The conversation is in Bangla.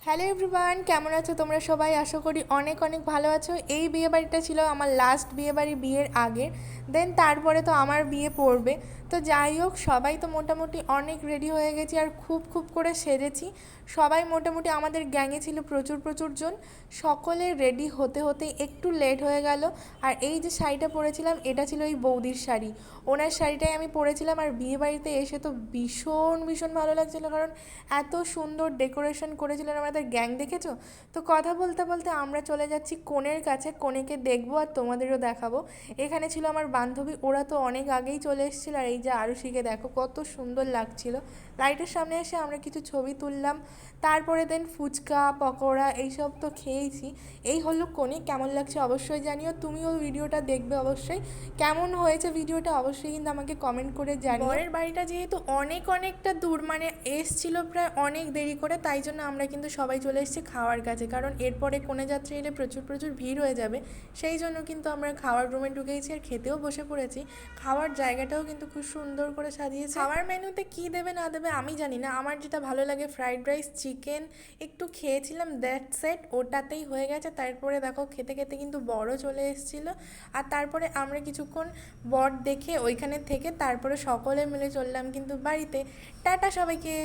হ্যালো এভরিওয়ান, কেমন আছো তোমরা সবাই? আশা করি অনেক অনেক ভালো আছো। এই বিয়েবাড়িটা ছিল আমার লাস্ট বিয়েবাড়ি, বিয়ের আগে। দেন তারপরে তো আমার বিয়ে পড়বে। তো যাই হোক, সবাই তো মোটামুটি অনেক রেডি হয়ে গেছি আর খুব খুব করে সেজেছি। সবাই মোটামুটি আমাদের গ্যাংয়ে ছিল প্রচুর প্রচুর জন। সকলে রেডি হতে হতে একটু লেট হয়ে গেল। আর এই যে শাড়িটা পরেছিলাম, এটা ছিল ওই বৌদির শাড়ি। ওনার শাড়িটাই আমি পরেছিলাম। আর বিয়েবাড়িতে এসে তো ভীষণ ভীষণ ভালো লাগছিলো, কারণ এত সুন্দর ডেকোরেশন করেছিলেন আমাদের গ্যাং, দেখেছো? তো কথা বলতে বলতে আমরা চলে যাচ্ছি কনের কাছে, কনেকে দেখবো আর তোমাদেরও দেখাবো। এখানে ছিল আমার বান্ধবী, ওরা তো অনেক আগেই চলে এসেছিলো। আর এই যে আরুষিকে দেখো কত সুন্দর লাগছিল। লাইটের সামনে এসে আমরা কিছু ছবি তুললাম। তারপরে দেন ফুচকা পকোড়া এইসব তো খেয়েছি। এই হলো কনে। কেমন লাগছে অবশ্যই জানিও, তুমিও ভিডিওটা দেখবে অবশ্যই। কেমন হয়েছে ভিডিওটা অবশ্যই কিন্তু আমাকে কমেন্ট করে জানিও। বরের বাড়িটা যেহেতু অনেকটা দূর, মানে এসছিল প্রায় অনেক দেরি করে, তাই জন্য আমরা কিন্তু সবাই চলে এসেছি খাওয়ার কাছে, কারণ এরপরে কনে যাত্রী এলে প্রচুর প্রচুর ভিড় হয়ে যাবে। সেই জন্য কিন্তু আমরা খাওয়ার রুমে ঢুকেছি আর খেতেও বসে পড়েছি। খাওয়ার জায়গাটাও কিন্তু খুব সুন্দর করে সাজিয়েছে। খাওয়ার মেনুতে কি দেবে না দেবে আমি জানি না, আমার যেটা ভালো লাগে ফ্রাইড রাইস, চিকেন একটু খেয়েছিলাম, দ্যাট সেট, ওটাতেই হয়ে গেছে। তারপরে দেখো খেতে খেতে কিন্তু বড় চলে এসেছিলো। আর তারপরে আমরা কিছুক্ষণ বর দেখে ওইখানে থেকে তারপরে সকলে মিলে চললাম কিন্তু বাড়িতে। টাটা সবাইকে।